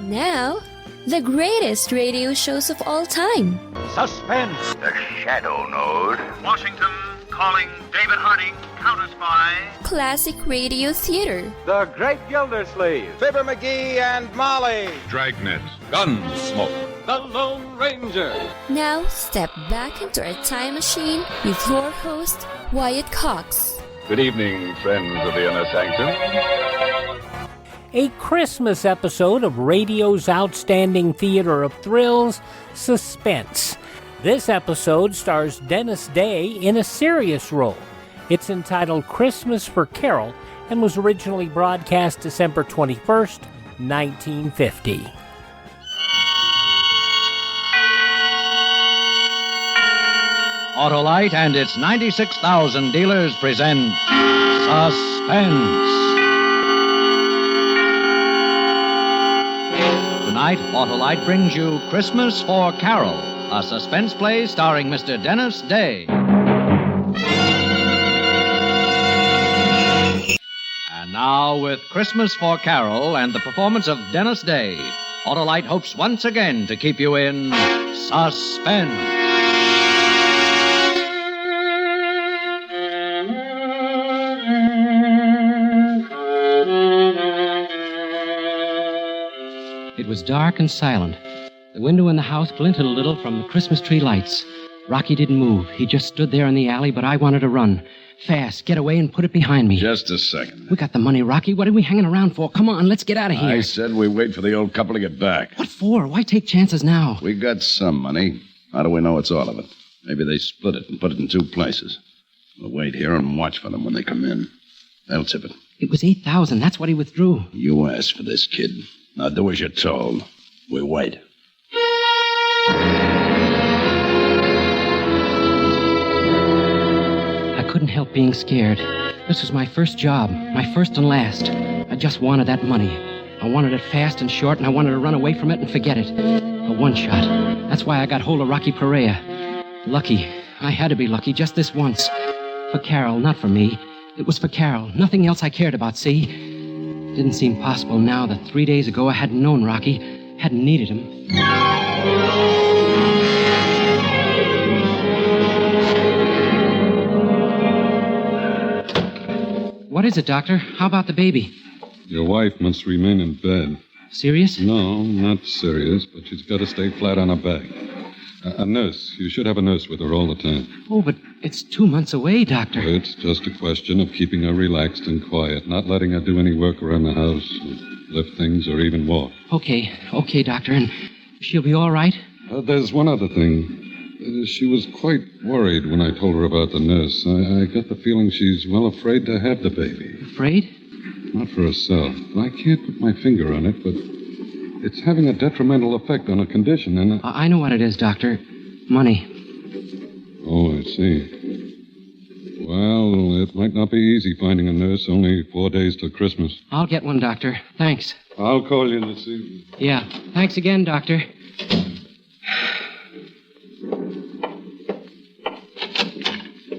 Now, the greatest radio shows of all time. Suspense. The Shadow Node. Washington calling David Harding, counter-spy. Classic radio theater. The Great Gildersleeve. Fibber McGee and Molly. Dragnet. Gunsmoke. The Lone Ranger. Now, step back into a time machine with your host, Wyatt Cox. Good evening, friends of the Inner Sanctum. A Christmas episode of radio's outstanding theater of thrills, Suspense. This episode stars Dennis Day in a serious role. It's entitled Christmas for Carole and was originally broadcast December 21st, 1950. Autolite and its 96,000 dealers present Suspense. Tonight, Autolite brings you Christmas for Carole, a suspense play starring Mr. Dennis Day. And now, with Christmas for Carole and the performance of Dennis Day, Autolite hopes once again to keep you in suspense. It was dark and silent. The window in the house glinted a little from the Christmas tree lights. Rocky didn't move. He just stood there in the alley, but I wanted to run. Fast, get away and put it behind me. Just a second. We got the money, Rocky. What are we hanging around for? Come on, let's get out of here. I said we wait for the old couple to get back. What for? Why take chances now? We got some money. How do we know it's all of it? Maybe they split it and put it in two places. We'll wait here and watch for them when they come in. They'll tip it. It was $8,000. That's what he withdrew. You asked for this, kid. Now do as you're told. We wait. I couldn't help being scared. This was my first job, my first and last. I just wanted that money. I wanted it fast and short, and I wanted to run away from it and forget it. A one shot. That's why I got hold of Rocky Perea. Lucky. I had to be lucky just this once. For Carole, not for me. It was for Carole. Nothing else I cared about, see? It didn't seem possible now that 3 days ago I hadn't known Rocky, hadn't needed him. What is it, Doctor? How about the baby? Your wife must remain in bed. Serious? No, not serious, but she's got to stay flat on her back. A nurse. You should have a nurse with her all the time. Oh, but it's 2 months away, Doctor. It's just a question of keeping her relaxed and quiet, not letting her do any work around the house, lift things, or even walk. Okay, Doctor. And she'll be all right? There's one other thing. She was quite worried when I told her about the nurse. I got the feeling she's well afraid to have the baby. Afraid? Not for herself. I can't put my finger on it, but it's having a detrimental effect on her condition, and I know what it is, Doctor. Money. Oh, I see. Well, it might not be easy finding a nurse. Only 4 days till Christmas. I'll get one, Doctor. Thanks. I'll call you this evening. Yeah. Thanks again, Doctor.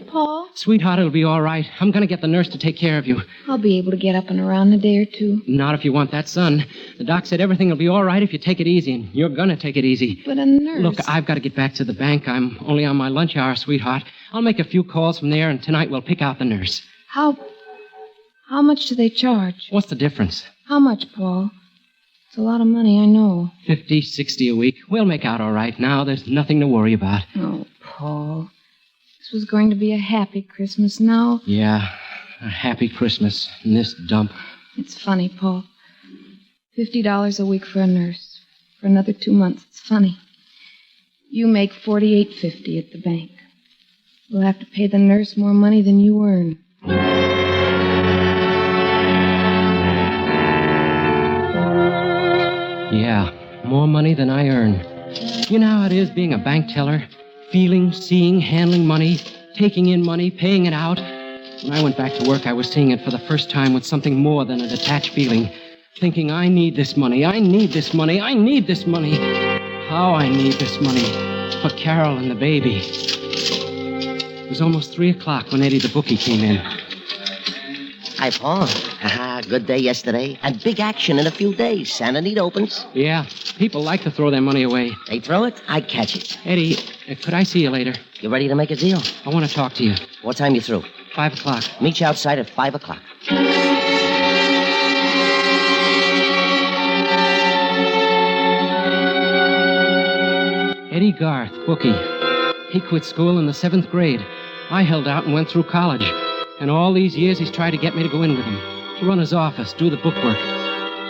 Paul? Sweetheart, it'll be all right. I'm going to get the nurse to take care of you. I'll be able to get up and around in a day or two. Not if you want that, son. The doc said everything will be all right if you take it easy, and you're going to take it easy. But a nurse... Look, I've got to get back to the bank. I'm only on my lunch hour, sweetheart. I'll make a few calls from there, and tonight we'll pick out the nurse. How much do they charge? What's the difference? How much, Paul? It's a lot of money, I know. 50, 60 a week. We'll make out all right now. There's nothing to worry about. Oh, Paul. This was going to be a happy Christmas. Now... Yeah, a happy Christmas in this dump. It's funny, Paul. $50 a week for a nurse. For another 2 months. It's funny. You make $48.50 at the bank. We'll have to pay the nurse more money than you earn. Yeah, more money than I earn. You know how it is being a bank teller? Feeling, seeing, handling money, taking in money, paying it out. When I went back to work, I was seeing it for the first time with something more than a detached feeling. Thinking, I need this money, I need this money, I need this money. How I need this money. For Carole and the baby. It was almost 3 o'clock when Eddie the bookie came in. Hi, Paul. Haha, good day yesterday. And big action in a few days. Santa Anita opens. Yeah, people like to throw their money away. They throw it, I catch it. Eddie, could I see you later? You ready to make a deal? I want to talk to you. What time you through? 5 o'clock. Meet you outside at 5 o'clock. Eddie Garth, bookie. He quit school in the 7th grade. I held out and went through college. And all these years he's tried to get me to go in with him, to run his office, do the bookwork.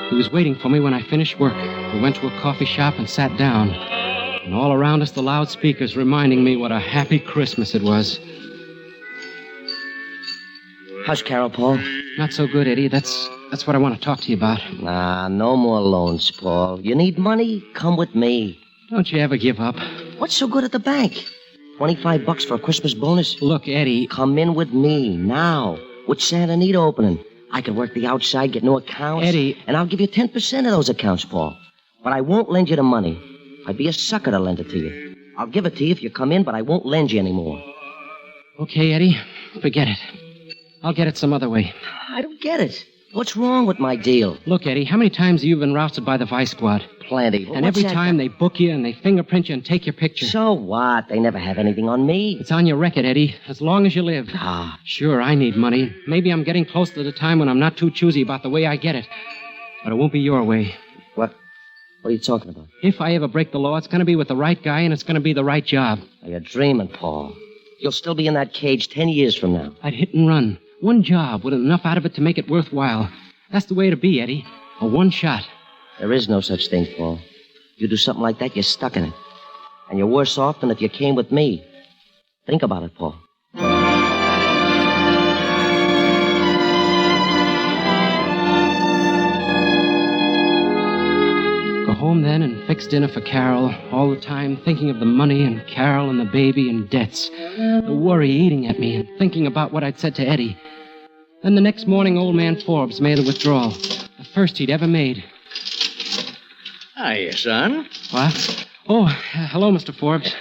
He was waiting for me when I finished work. We went to a coffee shop and sat down. And all around us the loudspeakers reminding me what a happy Christmas it was. How's Carole, Paul? Not so good, Eddie. That's what I want to talk to you about. Nah, no more loans, Paul. You need money? Come with me. Don't you ever give up. What's so good at the bank? $25 for a Christmas bonus? Look, Eddie. Come in with me, now. With Santa Anita opening. I can work the outside, get new accounts. Eddie. And I'll give you 10% of those accounts, Paul. But I won't lend you the money. I'd be a sucker to lend it to you. I'll give it to you if you come in, but I won't lend you anymore. Okay, Eddie. Forget it. I'll get it some other way. I don't get it. What's wrong with my deal? Look, Eddie, how many times have you been rousted by the Vice Squad? Plenty. And every time they book you and they fingerprint you and take your picture. So what? They never have anything on me. It's on your record, Eddie, as long as you live. Ah. Sure, I need money. Maybe I'm getting close to the time when I'm not too choosy about the way I get it. But it won't be your way. What are you talking about? If I ever break the law, it's going to be with the right guy and it's going to be the right job. You're dreaming, Paul. You'll still be in that cage 10 years from now. I'd hit and run. One job with enough out of it to make it worthwhile. That's the way to be, Eddie. A one shot. There is no such thing, Paul. You do something like that, you're stuck in it. And you're worse off than if you came with me. Think about it, Paul. Go home then and fix dinner for Carole, all the time thinking of the money and Carole and the baby and debts. The worry eating at me and thinking about what I'd said to Eddie. Then the next morning, old man Forbes made a withdrawal. The first he'd ever made. Hiya, son. What? Oh, hello, Mr. Forbes.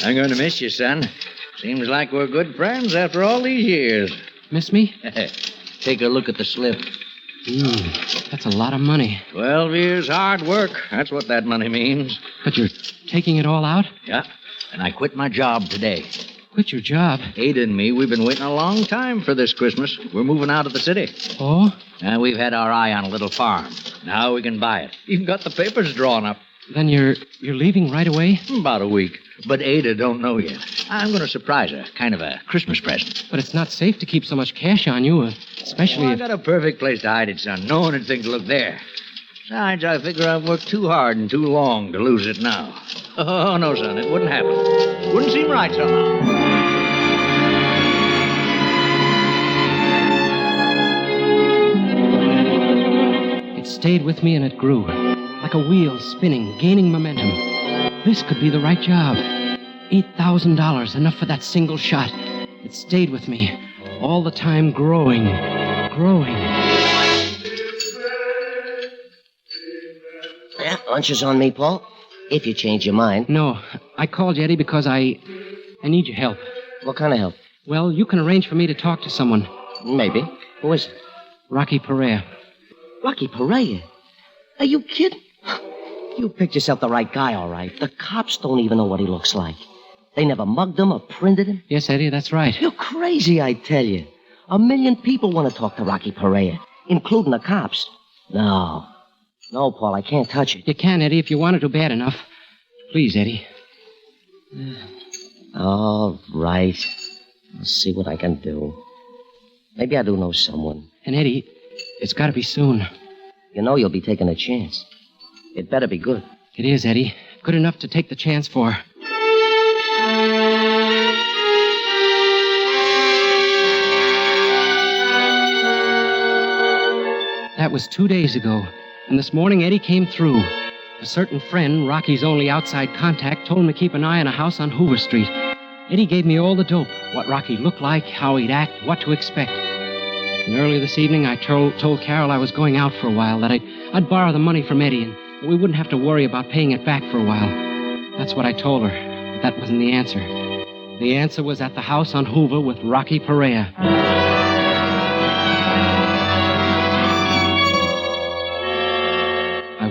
I'm going to miss you, son. Seems like we're good friends after all these years. Miss me? Take a look at the slip. That's a lot of money. 12 years hard work. That's what that money means. But you're taking it all out? Yeah, and I quit my job today. Quit your job? Ada and me, we've been waiting a long time for this Christmas. We're moving out of the city. Oh? We've had our eye on a little farm. Now we can buy it. Even got the papers drawn up. Then you're leaving right away? About a week. But Ada don't know yet. I'm going to surprise her. Kind of a Christmas present. But it's not safe to keep so much cash on you, especially I got a perfect place to hide it, son. No one would think to look there. Besides, I figure I've worked too hard and too long to lose it now. Oh, no, son, it wouldn't happen. Wouldn't seem right somehow. It stayed with me and it grew. Like a wheel spinning, gaining momentum. This could be the right job. $8,000, enough for that single shot. It stayed with me. All the time growing. Yeah, lunch is on me, Paul. If you change your mind. No, I called you, Eddie, because I need your help. What kind of help? Well, you can arrange for me to talk to someone. Maybe. Who is it? Rocky Perea. Rocky Perea? Are you kidding? You picked yourself the right guy, all right. The cops don't even know what he looks like. They never mugged him or printed him. Yes, Eddie, that's right. You're crazy, I tell you. 1 million people want to talk to Rocky Perea, including the cops. No, Paul, I can't touch it. You can, Eddie, if you want to bad enough. Please, Eddie. All right. I'll see what I can do. Maybe I do know someone. And, Eddie, it's got to be soon. You know you'll be taking a chance. It better be good. It is, Eddie. Good enough to take the chance for. That was 2 days ago, and this morning Eddie came through. A certain friend, Rocky's only outside contact, told him to keep an eye on a house on Hoover Street. Eddie gave me all the dope, what Rocky looked like, how he'd act, what to expect. And early this evening, I told Carole I was going out for a while, that I'd borrow the money from Eddie, and we wouldn't have to worry about paying it back for a while. That's what I told her, but that wasn't the answer. The answer was at the house on Hoover with Rocky Perea.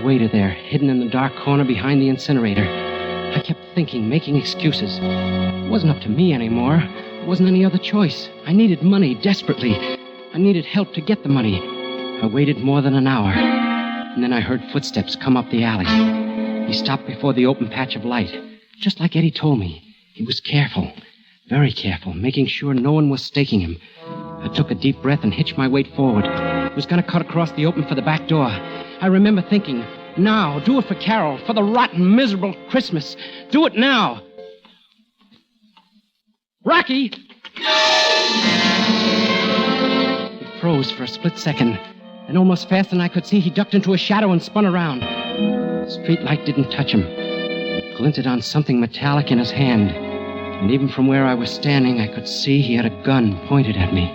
I waited there, hidden in the dark corner behind the incinerator. I kept thinking, making excuses. It wasn't up to me anymore. There wasn't any other choice. I needed money desperately. I needed help to get the money. I waited more than an hour, and then I heard footsteps come up the alley. He stopped before the open patch of light, just like Eddie told me. He was careful, very careful, making sure no one was staking him. I took a deep breath and hitched my weight forward. He was going to cut across the open for the back door. I remember thinking, now, do it for Carole, for the rotten, miserable Christmas. Do it now. Rocky! He froze for a split second, and almost faster than I could see, he ducked into a shadow and spun around. The street light didn't touch him. It glinted on something metallic in his hand, and even from where I was standing, I could see he had a gun pointed at me.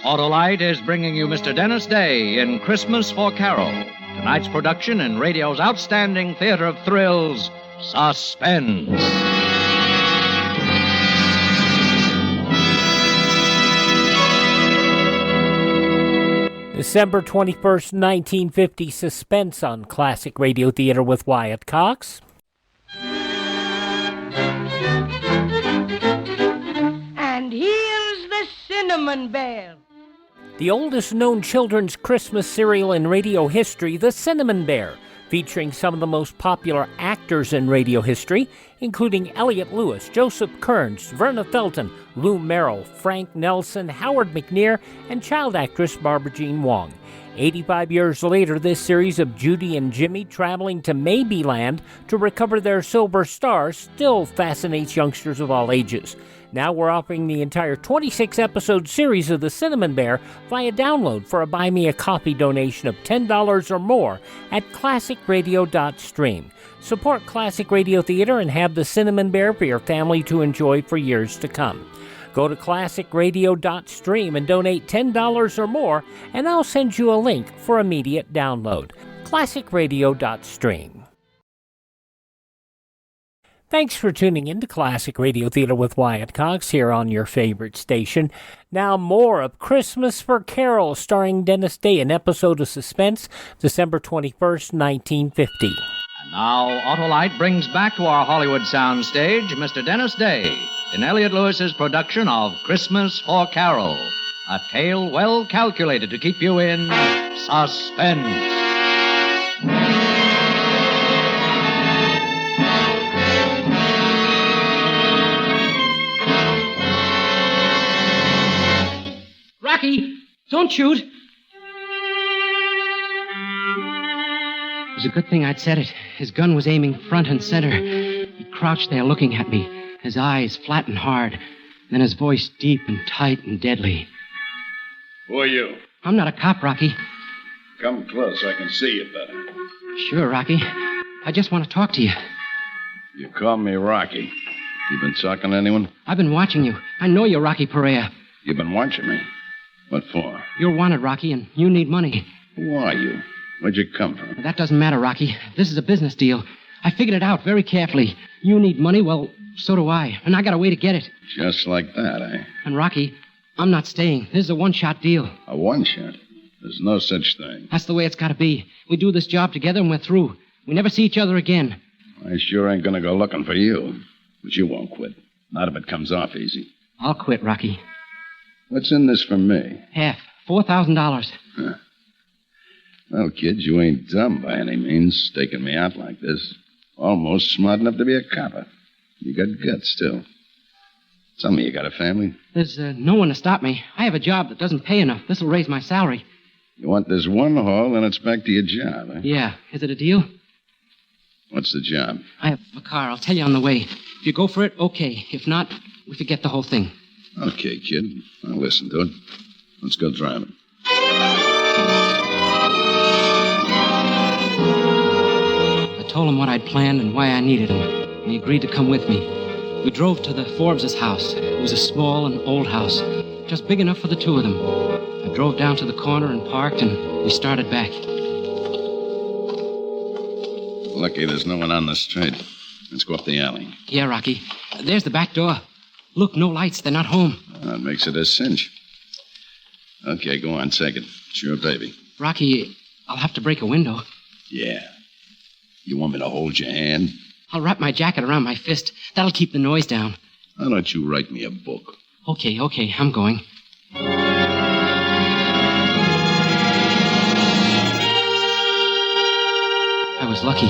Autolite is bringing you Mr. Dennis Day in Christmas for Carole. Tonight's production in radio's outstanding theater of thrills, Suspense. December 21st, 1950, Suspense on Classic Radio Theater with Wyatt Cox. And here's the Cinnamon Bear. The oldest known children's Christmas serial in radio history, The Cinnamon Bear, featuring some of the most popular actors in radio history, including Elliott Lewis, Joseph Kearns, Verna Felton, Lou Merrill, Frank Nelson, Howard McNear, and child actress Barbara Jean Wong. 85 years later, this series of Judy and Jimmy traveling to Maybeland to recover their silver stars still fascinates youngsters of all ages. Now we're offering the entire 26-episode series of The Cinnamon Bear via download for a Buy Me a Coffee donation of $10 or more at classicradio.stream. Support Classic Radio Theater and have The Cinnamon Bear for your family to enjoy for years to come. Go to classicradio.stream and donate $10 or more, and I'll send you a link for immediate download. classicradio.stream. Thanks for tuning in to Classic Radio Theater with Wyatt Cox here on your favorite station. Now more of Christmas for Carole, starring Dennis Day, an episode of Suspense, December 21st, 1950. And now Autolite brings back to our Hollywood soundstage Mr. Dennis Day in Elliott Lewis's production of Christmas for Carole, a tale well calculated to keep you in suspense. Rocky, don't shoot. It was a good thing I'd said it. His gun was aiming front and center. He crouched there looking at me, his eyes flat and hard, then his voice deep and tight and deadly. Who are you? I'm not a cop, Rocky. Come close so I can see you better. Sure, Rocky. I just want to talk to you. You call me Rocky. You been talking to anyone? I've been watching you. I know you're Rocky Perea. You've been watching me? What for? You're wanted, Rocky, and you need money. Who are you? Where'd you come from? That doesn't matter, Rocky. This is a business deal. I figured it out very carefully. You need money, well, so do I. And I got a way to get it. Just like that, eh? And, Rocky, I'm not staying. This is a one-shot deal. A one-shot? There's no such thing. That's the way it's got to be. We do this job together and we're through. We never see each other again. I sure ain't gonna go looking for you. But you won't quit. Not if it comes off easy. I'll quit, Rocky. What's in this for me? Half. $4,000. Huh. Well, kid, you ain't dumb by any means, staking me out like this. Almost smart enough to be a copper. You got guts, too. Tell me you got a family? There's no one to stop me. I have a job that doesn't pay enough. This'll raise my salary. You want this one haul, then it's back to your job, eh? Yeah. Is it a deal? What's the job? I have a car. I'll tell you on the way. If you go for it, okay. If not, we forget the whole thing. Okay, kid. I'll listen to it. Let's go driving. I told him what I'd planned and why I needed him, and he agreed to come with me. We drove to the Forbes' house. It was a small and old house, just big enough for the two of them. I drove down to the corner and parked, and we started back. Lucky there's no one on the street. Let's go up the alley. Yeah, Rocky. There's the back door. Look, no lights. They're not home. That makes it a cinch. Okay, go on, take it. It's your baby. Rocky, I'll have to break a window. Yeah. You want me to hold your hand? I'll wrap my jacket around my fist. That'll keep the noise down. Why don't you write me a book? Okay, I'm going. I was lucky.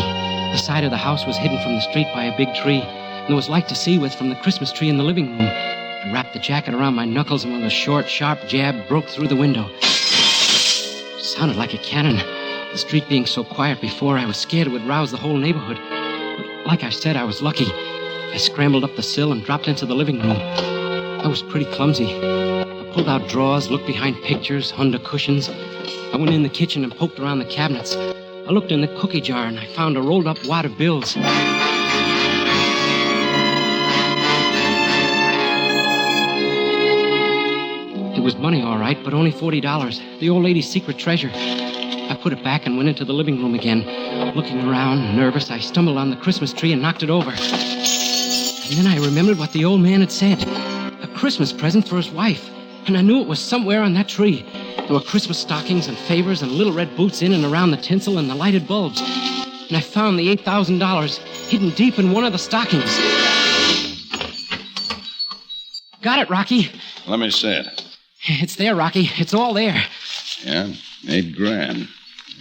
The side of the house was hidden from the street by a big tree, and there was light to see with from the Christmas tree in the living room. I wrapped the jacket around my knuckles, and with a short, sharp jab, broke through the window. It sounded like a cannon. The street being so quiet before, I was scared it would rouse the whole neighborhood. But like I said, I was lucky. I scrambled up the sill and dropped into the living room. I was pretty clumsy. I pulled out drawers, looked behind pictures, under cushions. I went in the kitchen and poked around the cabinets. I looked in the cookie jar and I found a rolled up wad of bills. It was money, all right, but only $40. The old lady's secret treasure. I put it back and went into the living room again. Looking around, nervous, I stumbled on the Christmas tree and knocked it over. And then I remembered what the old man had said. A Christmas present for his wife. And I knew it was somewhere on that tree. There were Christmas stockings and favors and little red boots in and around the tinsel and the lighted bulbs. And I found the $8,000 hidden deep in one of the stockings. Got it, Rocky. Let me see it. It's there, Rocky. It's all there. Yeah, $8,000.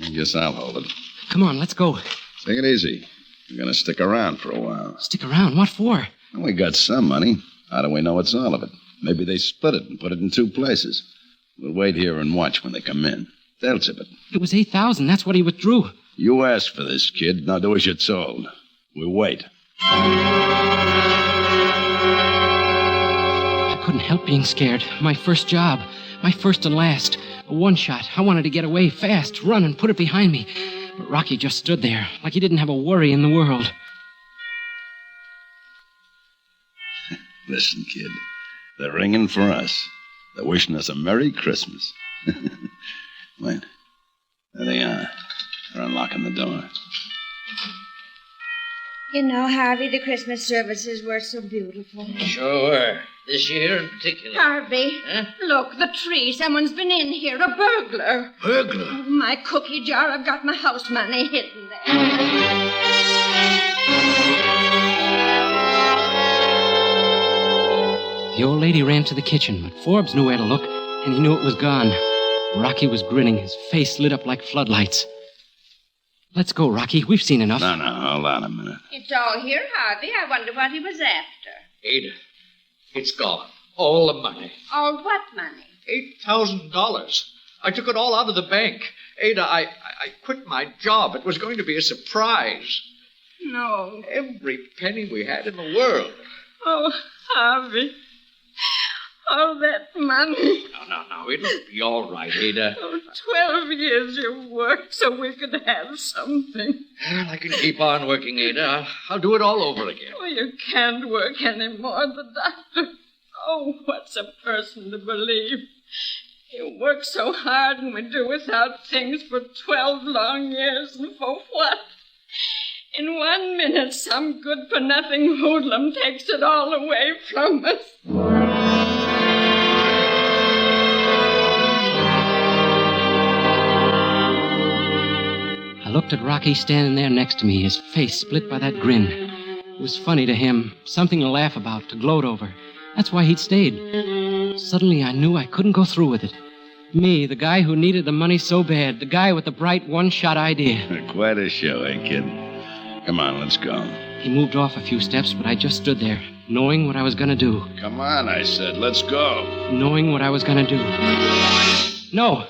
I guess I'll hold it. Come on, let's go. Take it easy. We're going to stick around for a while. Stick around? What for? Well, we got some money. How do we know it's all of it? Maybe they split it and put it in two places. We'll wait here and watch when they come in. They'll tip it. It was $8,000. That's what he withdrew. You asked for this, kid. Now do as you're told. We wait. I couldn't help being scared. My first job. My first and last. A one-shot. I wanted to get away fast, run, and put it behind me. But Rocky just stood there, like he didn't have a worry in the world. Listen, kid. They're ringing for us. They're wishing us a Merry Christmas. Wait. There they are. They're unlocking the door. You know, Harvey, the Christmas services were so beautiful. Sure were. This year in particular. Harvey, look, the tree. Someone's been in here. A burglar. Burglar? Oh, my cookie jar. I've got my house money hidden there. The old lady ran to the kitchen, but Forbes knew where to look, and he knew it was gone. Rocky was grinning, his face lit up like floodlights. Let's go, Rocky. We've seen enough. No, hold on a minute. It's all here, Harvey. I wonder what he was after. Ada, it's gone. All the money. All what money? $8,000. I took it all out of the bank. Ada, I quit my job. It was going to be a surprise. No. Every penny we had in the world. Oh, Harvey. All that money. No. It'll be all right, Ada. Oh, 12 years you worked so we could have something. Well, I can keep on working, Ada. I'll do it all over again. Oh, you can't work anymore. The doctor. Oh, what's a person to believe? You work so hard and we do without things for 12 long years, and for what? In 1 minute, some good-for-nothing hoodlum takes it all away from us. I looked at Rocky standing there next to me, his face split by that grin. It was funny to him, something to laugh about, to gloat over. That's why he'd stayed. Suddenly I knew I couldn't go through with it. Me, the guy who needed the money so bad, the guy with the bright one-shot idea. Quite a show, eh, kid? Come on, let's go. He moved off a few steps, but I just stood there, knowing what I was going to do. Come on, I said, let's go. Knowing what I was going to do. No,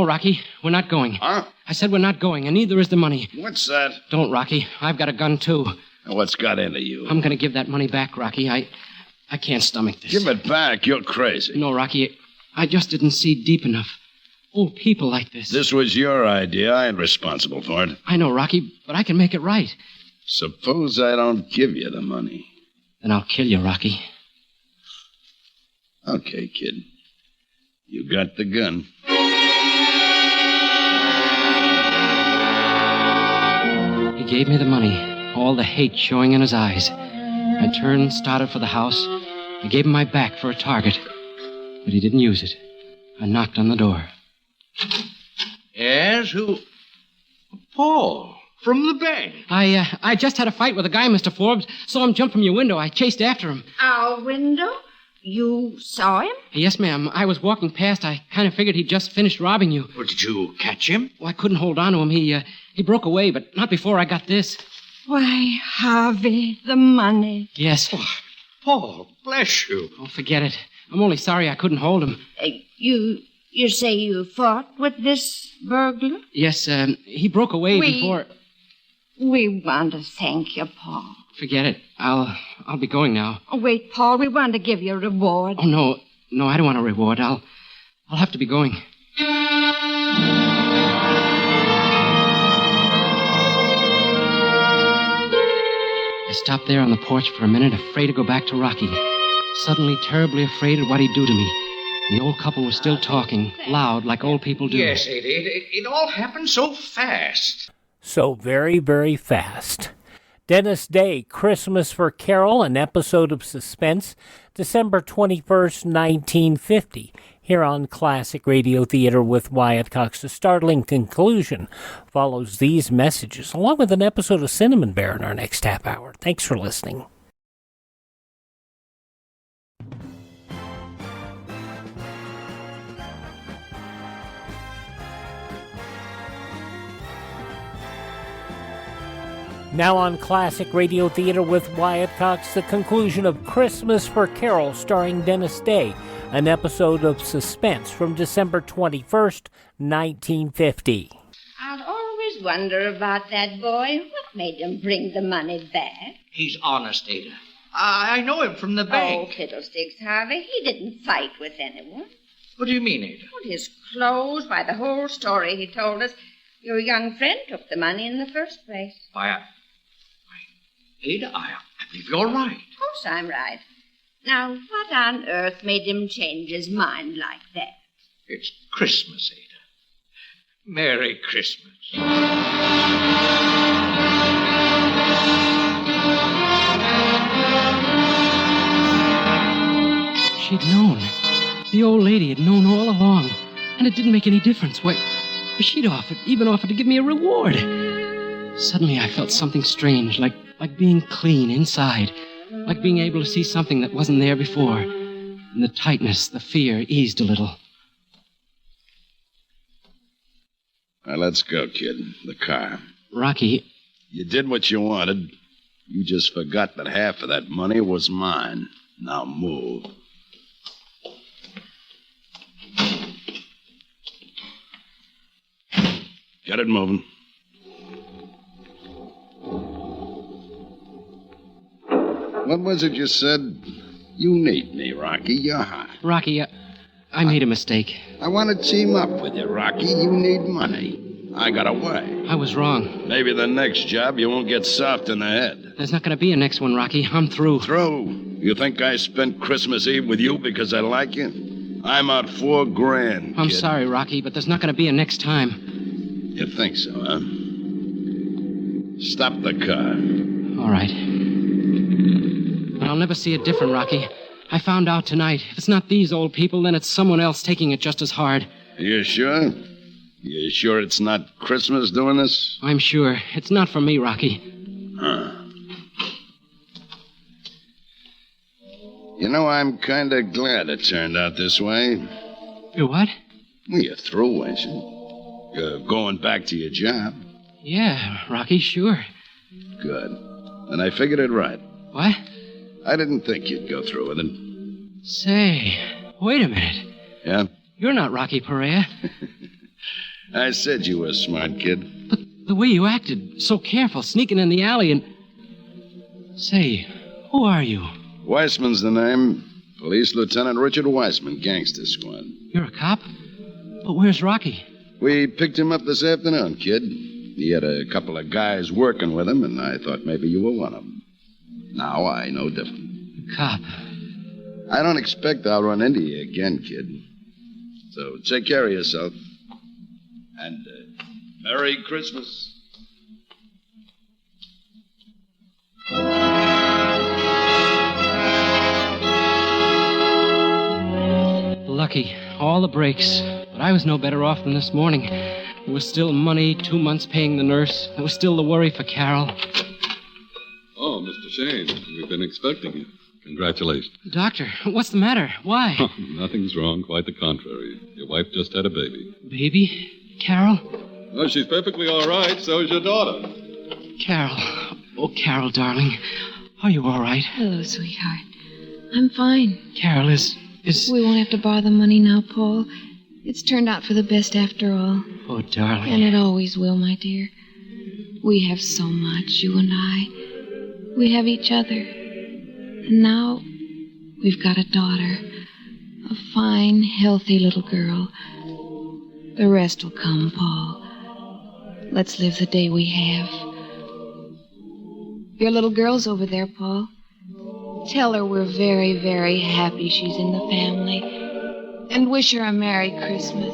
Rocky, we're not going. Huh? I said we're not going, and neither is the money. What's that? Don't, Rocky. I've got a gun, too. What's got into you? I'm going to give that money back, Rocky. I can't stomach this. Give it back. You're crazy. No, Rocky. I just didn't see deep enough. Old people like this. This was your idea. I ain't responsible for it. I know, Rocky, but I can make it right. Suppose I don't give you the money. Then I'll kill you, Rocky. Okay, kid. You got the gun. He gave me the money. all the hate showing in his eyes. I turned, started for the house. I gave him my back for a target, but he didn't use it. I knocked on the door. Yes, who? Paul, from the bank. I just had a fight with a guy, Mr. Forbes. Saw him jump from your window. I chased after him. Our window? You saw him? Yes, ma'am. I was walking past. I kind of figured he'd just finished robbing you. Well, did you catch him? Well, I couldn't hold on to him. He broke away, but not before I got this. Why, Harvey, the money. Yes. Oh, Paul, bless you. Oh, forget it. I'm only sorry I couldn't hold him. You say you fought with this burglar? Yes, he broke away before... We want to thank you, Paul. Forget it. I'll be going now. Oh, wait, Paul, we want to give you a reward. Oh, no. No, I don't want a reward. I'll have to be going. I stopped there on the porch for a minute, afraid to go back to Rocky. Suddenly terribly afraid of what he'd do to me. The old couple was still talking, loud, like old people do. Yes, it all happened so fast. So very, very fast. Dennis Day, Christmas for Carole, an episode of Suspense, December 21st, 1950. Here on Classic Radio Theater with Wyatt Cox. The startling conclusion follows these messages, along with an episode of Cinnamon Bear in our next half hour. Thanks for listening. Now on Classic Radio Theater with Wyatt Cox, the conclusion of Christmas for Carole, starring Dennis Day, an episode of Suspense from December 21st, 1950. I'll always wonder about that boy. What made him bring the money back? He's honest, Ada. I know him from the bank. Oh, fiddlesticks, Harvey. He didn't fight with anyone. What do you mean, Ada? Well, his clothes, why, the whole story he told us. Your young friend took the money in the first place. Ada, I believe you're right. Of course I'm right. Now, what on earth made him change his mind like that? It's Christmas, Ada. Merry Christmas. She'd known. The old lady had known all along. And it didn't make any difference. Why, she'd even offered to give me a reward. Suddenly I felt something strange, like being clean inside. Like being able to see something that wasn't there before. And the tightness, the fear, eased a little. Now, let's go, kid. The car. Rocky. You did what you wanted. You just forgot that half of that money was mine. Now move. Get it moving. What was it you said? You need me, Rocky. You're hot. Rocky, I made a mistake. I want to team up with you, Rocky. You need money. I got away. I was wrong. Maybe the next job you won't get soft in the head. There's not going to be a next one, Rocky. I'm through. Through? You think I spent Christmas Eve with you because I like you? I'm out $4,000. I'm sorry, Rocky, but there's not going to be a next time. You think so, huh? Stop the car. All right. But I'll never see it different, Rocky. I found out tonight. If it's not these old people, then it's someone else taking it just as hard. You sure? You sure it's not Christmas doing this? I'm sure. It's not for me, Rocky. Huh. You know, I'm kind of glad it turned out this way. You what? Well, you're through, ain't you? You're going back to your job. Yeah, Rocky, sure. Good. Then I figured it right. What? I didn't think you'd go through with it. Say, wait a minute. Yeah? You're not Rocky Perea. I said you were a smart kid. But the way you acted, so careful, sneaking in the alley and... Say, who are you? Weissman's the name. Police Lieutenant Richard Weissman, Gangster Squad. You're a cop? But where's Rocky? We picked him up this afternoon, kid. He had a couple of guys working with him, and I thought maybe you were one of them. Now I know different. Cop. I don't expect I'll run into you again, kid. So take care of yourself. And Merry Christmas. lucky. All the breaks. But I was no better off than this morning. There was still money, 2 months paying the nurse. There was still the worry for Carole. Oh, Mr. Shane, we've been expecting you. Congratulations. Doctor, what's the matter? Why? Nothing's wrong, quite the contrary. Your wife just had a baby. Baby? Carole? Oh, she's perfectly all right. So is your daughter. Carole. Oh, Carole, darling. Are you all right? Hello, sweetheart. I'm fine. Carole, is... We won't have to borrow the money now, Paul. It's turned out for the best after all. Oh, darling. And it always will, my dear. We have so much, you and I. We have each other. And now we've got a daughter. A fine, healthy little girl. The rest will come, Paul. Let's live the day we have. Your little girl's over there, Paul. Tell her we're very, very happy she's in the family. And wish her a Merry Christmas.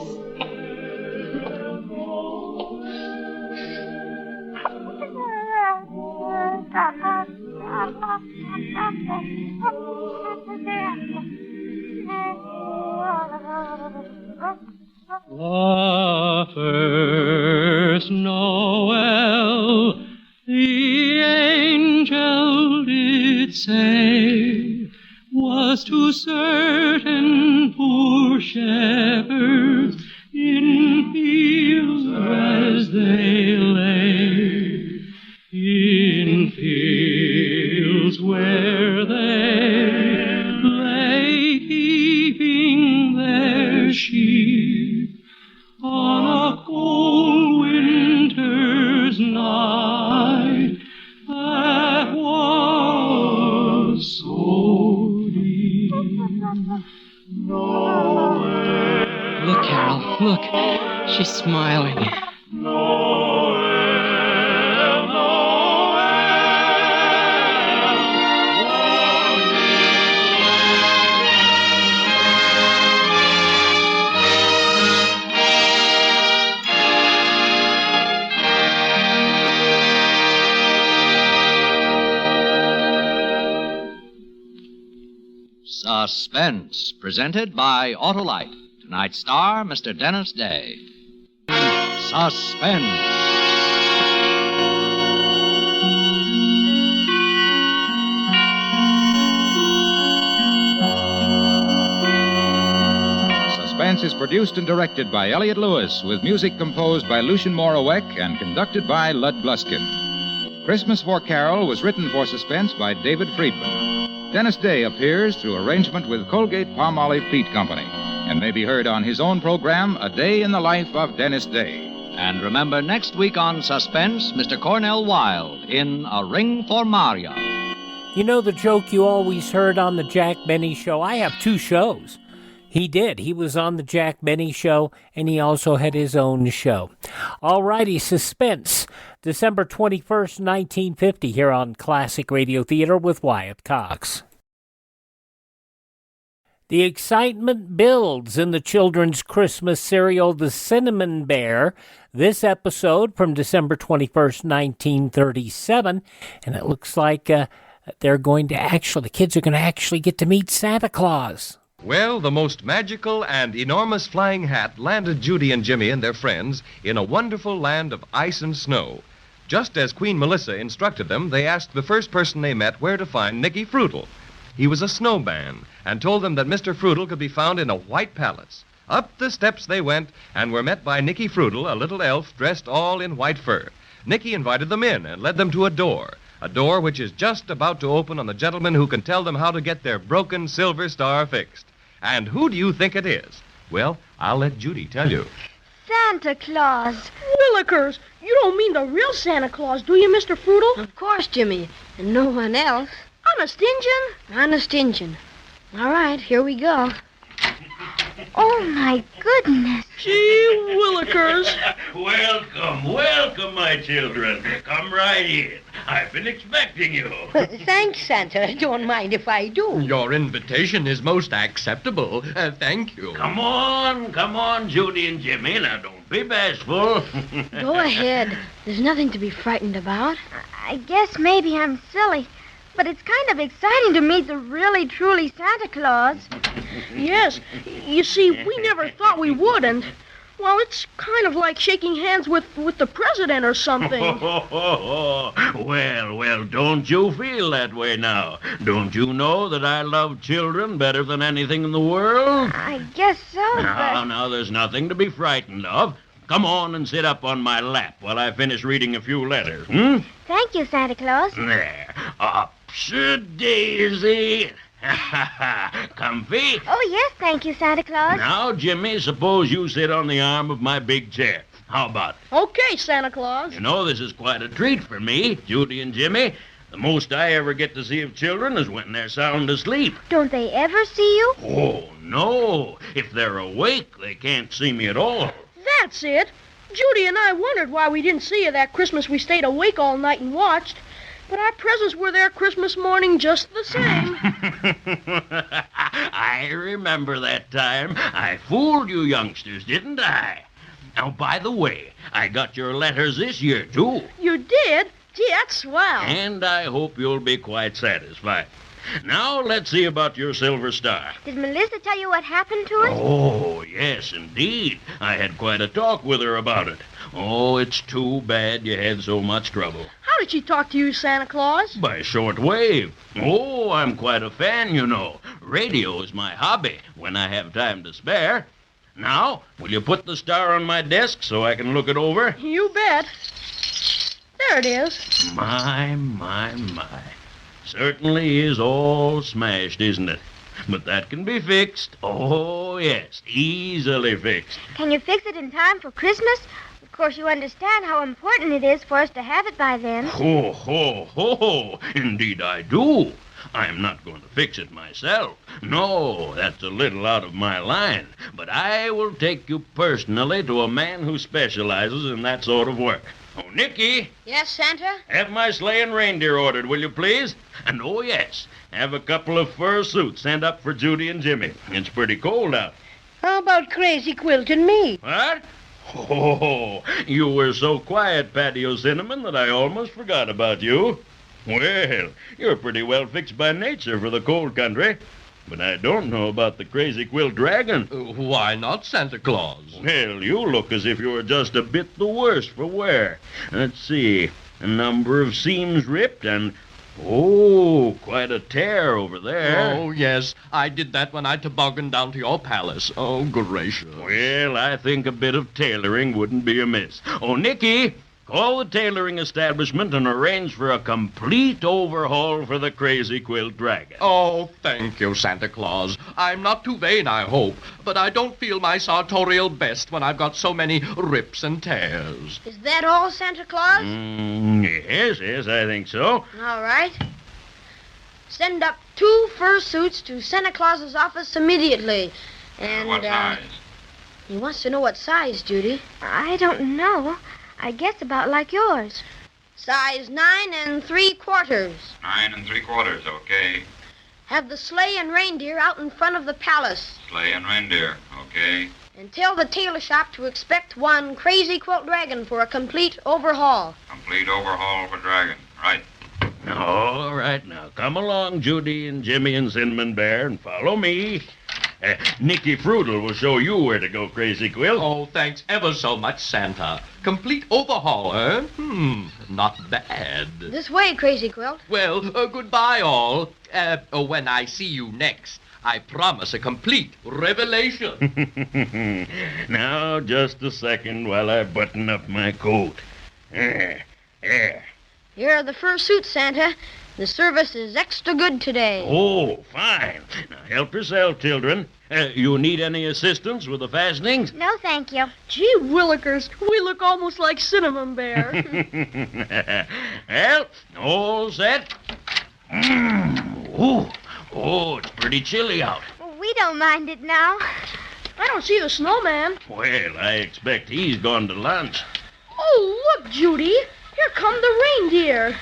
The first Noel, the angel did say, was to certain poor shepherds in fields as they lay, in fields where they lay keeping their sheep on a cold winter's night that was so deep. Look, Carole, look. She's smiling. Suspense, presented by Autolite. Tonight's star, Mr. Dennis Day. Suspense. Suspense is produced and directed by Elliott Lewis, with music composed by Lucien Moraweck and conducted by Lud Gluskin. Christmas for Carole was written for Suspense by David Friedman. Dennis Day appears through arrangement with Colgate-Palmolive Peat Company and may be heard on his own program, A Day in the Life of Dennis Day. And remember, next week on Suspense, Mr. Cornell Wilde in A Ring for Maria. You know the joke you always heard on the Jack Benny Show? I have 2 shows. He did. He was on the Jack Benny Show, and he also had his own show. All righty, Suspense, December 21st, 1950, here on Classic Radio Theater with Wyatt Cox. The excitement builds in the children's Christmas serial, The Cinnamon Bear. This episode from December 21st, 1937, and it looks like the kids are going to actually get to meet Santa Claus. Well, the most magical and enormous flying hat landed Judy and Jimmy and their friends in a wonderful land of ice and snow. Just as Queen Melissa instructed them, they asked the first person they met where to find Nicky Frutal. He was a snowman and told them that Mr. Frutal could be found in a white palace. Up the steps they went and were met by Nicky Frutal, a little elf dressed all in white fur. Nicky invited them in and led them to a door which is just about to open on the gentleman who can tell them how to get their broken silver star fixed. And who do you think it is? Well, I'll let Judy tell you. Santa Claus. Willikers, you don't mean the real Santa Claus, do you, Mr. Frutal? Of course, Jimmy, and no one else. Honest Injun? Honest Injun. All right, here we go. Oh, my goodness. Gee Willikers. Welcome, my children. Come right in. I've been expecting you. Thanks, Santa. Don't mind if I do. Your invitation is most acceptable. Thank you. Come on, Judy and Jimmy. Now, don't be bashful. Go ahead. There's nothing to be frightened about. I guess maybe I'm silly, but it's kind of exciting to meet the really, truly Santa Claus. Yes. You see, we never thought we would, and, well, it's kind of like shaking hands with the president or something. Well, don't you feel that way now? Don't you know that I love children better than anything in the world? I guess so, Now, there's nothing to be frightened of. Come on and sit up on my lap while I finish reading a few letters, Thank you, Santa Claus. There. Upsy-daisy. Comfy? Oh, yes, thank you, Santa Claus. Now, Jimmy, suppose you sit on the arm of my big chair. How about it? Okay, Santa Claus. You know, this is quite a treat for me, Judy and Jimmy. The most I ever get to see of children is when they're sound asleep. Don't they ever see you? Oh, no. If they're awake, they can't see me at all. That's it. Judy and I wondered why we didn't see you that Christmas we stayed awake all night and watched. But our presents were there Christmas morning just the same. I remember that time. I fooled you youngsters, didn't I? Now, by the way, I got your letters this year, too. You did? Gee, that's swell. And I hope you'll be quite satisfied. Now, let's see about your silver star. Did Melissa tell you what happened to us? Oh, yes, indeed. I had quite a talk with her about it. Oh, it's too bad you had so much trouble. How did she talk to you, Santa Claus? By shortwave. Oh, I'm quite a fan, you know. Radio is my hobby when I have time to spare. Now, will you put the star on my desk so I can look it over? You bet. There it is. My. Certainly is all smashed, isn't it? But that can be fixed. Oh, yes, easily fixed. Can you fix it in time for Christmas? Of course, you understand how important it is for us to have it by then. Ho. Indeed I do. I'm not going to fix it myself. No, that's a little out of my line. But I will take you personally to a man who specializes in that sort of work. Oh, Nicky, Yes, Santa? have my sleigh and reindeer ordered, will you please? And oh, yes, have a couple of fur suits sent up for Judy and Jimmy. It's pretty cold out. How about Crazy Quilt and me? What? Oh, you were so quiet, Patio Cinnamon, that I almost forgot about you. Well, you're pretty well fixed by nature for the cold country. But I don't know about the Crazy Quilt Dragon. Why not, Santa Claus? Well, you look as if you were just a bit the worse for wear. Let's see. A number of seams ripped and... Oh, quite a tear over there. Oh, yes. I did that when I tobogganed down to your palace. Oh, gracious. Well, I think a bit of tailoring wouldn't be amiss. Oh, Nicky, call the tailoring establishment and arrange for a complete overhaul for the Crazy Quilt Dragon. Oh, thank you, Santa Claus. I'm not too vain, I hope, but I don't feel my sartorial best when I've got so many rips and tears. Is that all, Santa Claus? Yes, I think so. All right. Send up 2 fur suits to Santa Claus's office immediately. And, What size? He wants to know what size, Judy. I don't know. I guess about like yours. Size 9 3/4. 9 3/4, okay. Have the sleigh and reindeer out in front of the palace. Sleigh and reindeer, okay. And tell the tailor shop to expect one Crazy Quilt Dragon for a complete overhaul. Complete overhaul for Dragon. Right. All right, now come along, Judy and Jimmy and Cinnamon Bear, and follow me. Nicky Fruitle will show you where to go, Crazy Quilt. Oh, thanks ever so much, Santa. Complete overhaul, eh? Not bad. This way, Crazy Quilt. Well, goodbye, all. When I see you next, I promise a complete revelation. Now, just a second while I button up my coat. There. Here are the fur suits, Santa. The service is extra good today. Oh, fine. Now, help yourself, children. You need any assistance with the fastenings? No, thank you. Gee willikers, we look almost like Cinnamon Bear. Well, all set. Oh, it's pretty chilly out. We don't mind it now. I don't see the snowman. Well, I expect he's gone to lunch. Oh, look, Judy. Here come the reindeer.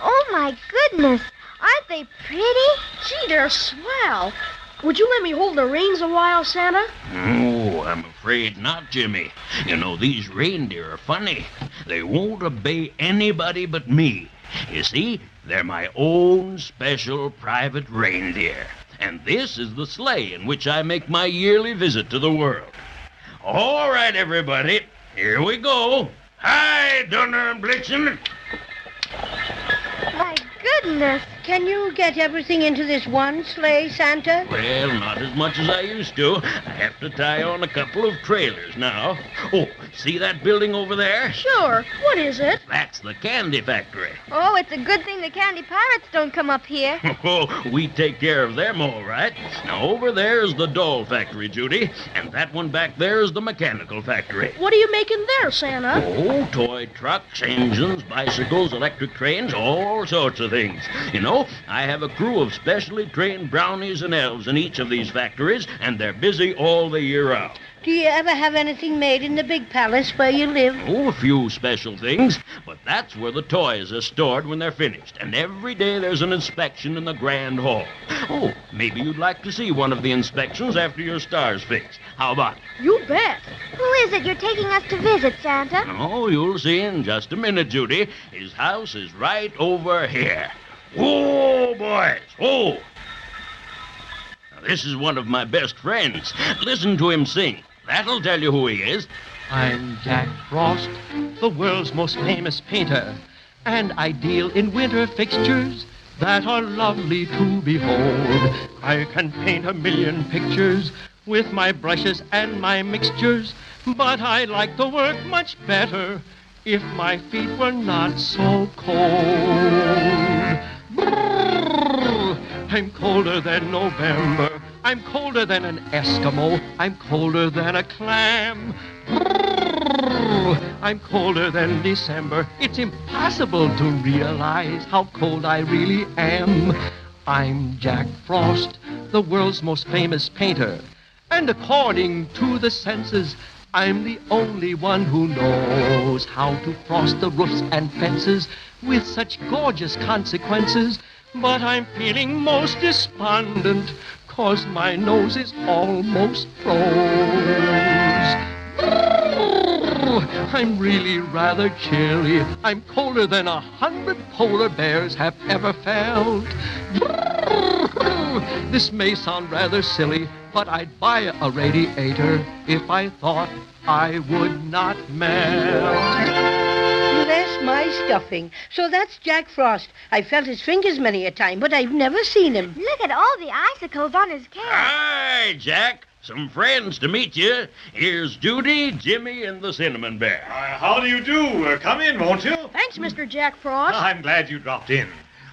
Oh, my goodness. Aren't they pretty? Gee, they're swell. Would you let me hold the reins a while, Santa? Oh, I'm afraid not, Jimmy. You know, these reindeer are funny. They won't obey anybody but me. You see, they're my own special private reindeer. And this is the sleigh in which I make my yearly visit to the world. All right, everybody, here we go. Hi, Donner and Blitzen. My goodness. Can you get everything into this one sleigh, Santa? Well, not as much as I used to. I have to tie on a couple of trailers now. Oh, see that building over there? Sure. What is it? That's the candy factory. Oh, it's a good thing the candy pirates don't come up here. Oh, we take care of them all right. Now, over there is the doll factory, Judy, and that one back there is the mechanical factory. What are you making there, Santa? Oh, toy trucks, engines, bicycles, electric trains, all sorts of things. You know, I have a crew of specially trained brownies and elves in each of these factories, and they're busy all the year round. Do you ever have anything made in the big palace where you live? Oh, a few special things, but that's where the toys are stored when they're finished, and every day there's an inspection in the grand hall. Oh, maybe you'd like to see one of the inspections after your star's fixed. How about it? You bet. Who is it you're taking us to visit, Santa? Oh, you'll see in just a minute, Judy. His house is right over here. Oh, boys. Oh. Now, this is one of my best friends. Listen to him sing. That'll tell you who he is. I'm Jack Frost, the world's most famous painter, and I deal in winter fixtures that are lovely to behold. I can paint 1,000,000 pictures with my brushes and my mixtures, but I like the work much better if my feet were not so cold. Brrr, I'm colder than November. I'm colder than an Eskimo. I'm colder than a clam. Brrr, I'm colder than December. It's impossible to realize how cold I really am. I'm Jack Frost, the world's most famous painter. And according to the census, I'm the only one who knows how to frost the roofs and fences with such gorgeous consequences. But I'm feeling most despondent, 'cause my nose is almost froze. I'm really rather chilly. I'm colder than 100 polar bears have ever felt. This may sound rather silly, but I'd buy a radiator if I thought I would not melt. Bless my stuffing. So that's Jack Frost. I've felt his fingers many a time, but I've never seen him. Look at all the icicles on his cane. Hi, Jack. Some friends to meet you. Here's Judy, Jimmy, and the Cinnamon Bear. How do you do? Come in, won't you? Thanks, Mr. Jack Frost. I'm glad you dropped in.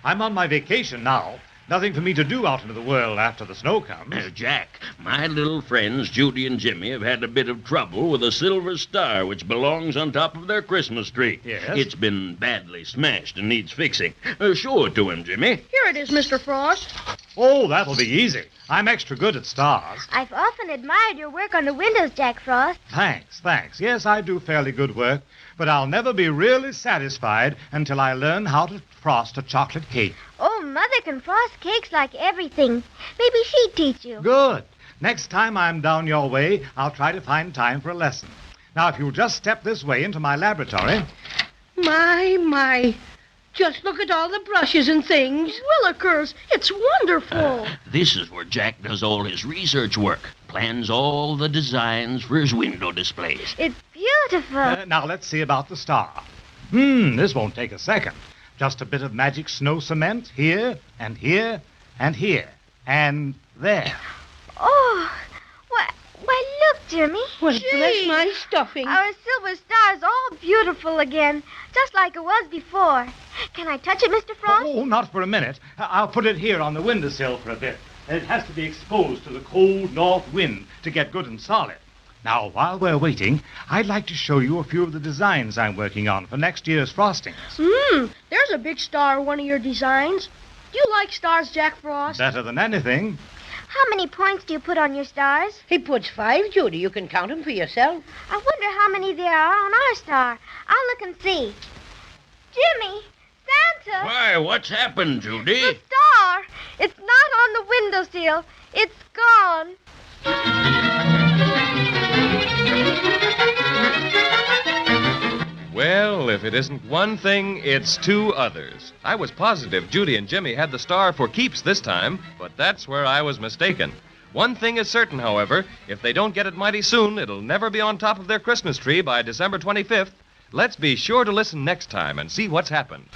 I'm on my vacation now. Nothing for me to do out into the world after the snow comes. Jack, my little friends, Judy and Jimmy, have had a bit of trouble with a silver star which belongs on top of their Christmas tree. Yes? It's been badly smashed and needs fixing. Show it to him, Jimmy. Here it is, Mr. Frost. Oh, that'll be easy. I'm extra good at stars. I've often admired your work on the windows, Jack Frost. Thanks. Yes, I do fairly good work, but I'll never be really satisfied until I learn how to frost a chocolate cake. Oh, Mother can frost cakes like everything. Maybe she'd teach you. Good. Next time I'm down your way, I'll try to find time for a lesson. Now, if you'll just step this way into my laboratory. My. Just look at all the brushes and things. Willikers, it's wonderful. This is where Jack does all his research work, plans all the designs for his window displays. It's beautiful. Now, let's see about the star. This won't take a second. Just a bit of magic snow cement here, and here, and here, and there. Oh, why, look, Jimmy. Well, bless my stuffing. Our silver star's all beautiful again, just like it was before. Can I touch it, Mr. Frost? Oh, not for a minute. I'll put it here on the windowsill for a bit. It has to be exposed to the cold north wind to get good and solid. Now, while we're waiting, I'd like to show you a few of the designs I'm working on for next year's frostings. There's a big star in one of your designs. Do you like stars, Jack Frost? Better than anything. How many points do you put on your stars? He puts 5, Judy. You can count them for yourself. I wonder how many there are on our star. I'll look and see. Jimmy! Santa! Why, what's happened, Judy? The star! It's not on the windowsill. It's gone. Well, if if it isn't one thing, it's two others. I was positive Judy and Jimmy had the star for keeps this time, but that's where I was mistaken. One thing is certain, however, if they don't get it mighty soon, it'll never be on top of their Christmas tree by December 25th. Let's be sure to listen next time and see what's happened.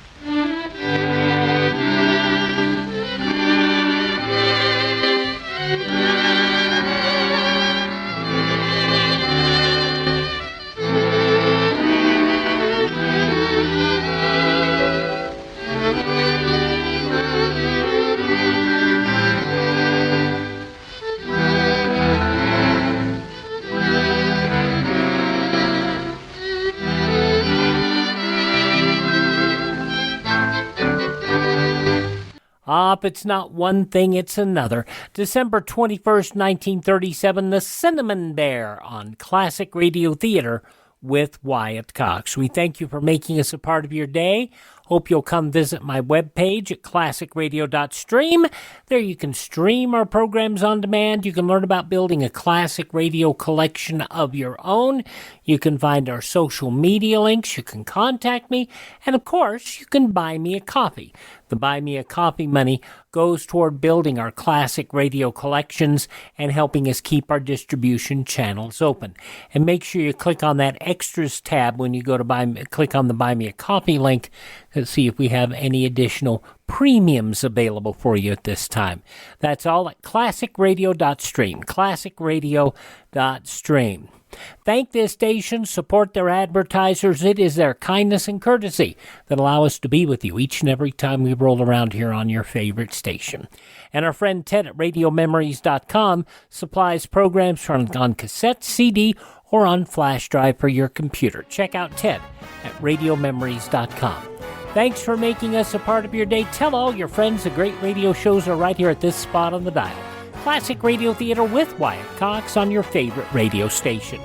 It's not one thing, it's another. December 21st, 1937, The Cinnamon Bear on Classic Radio Theater with Wyatt Cox. We thank you for making us a part of your day. Hope you'll come visit my webpage at classicradio.stream. There you can stream our programs on demand. You can learn about building a classic radio collection of your own. You can find our social media links. You can contact me. And, of course, you can buy me a coffee. The Buy Me a Coffee money goes toward building our classic radio collections and helping us keep our distribution channels open. And make sure you click on that Extras tab when you go to click on the Buy Me a Coffee link to see if we have any additional premiums available for you at this time. That's all at classicradio.stream, classicradio.stream. Thank this station, support their advertisers. It is their kindness and courtesy that allow us to be with you each and every time we roll around here on your favorite station. And our friend Ted at RadioMemories.com supplies programs on cassette, CD, or on flash drive for your computer. Check out Ted at RadioMemories.com. Thanks for making us a part of your day. Tell all your friends the great radio shows are right here at this spot on the dial. Classic Radio Theater with Wyatt Cox on your favorite radio station.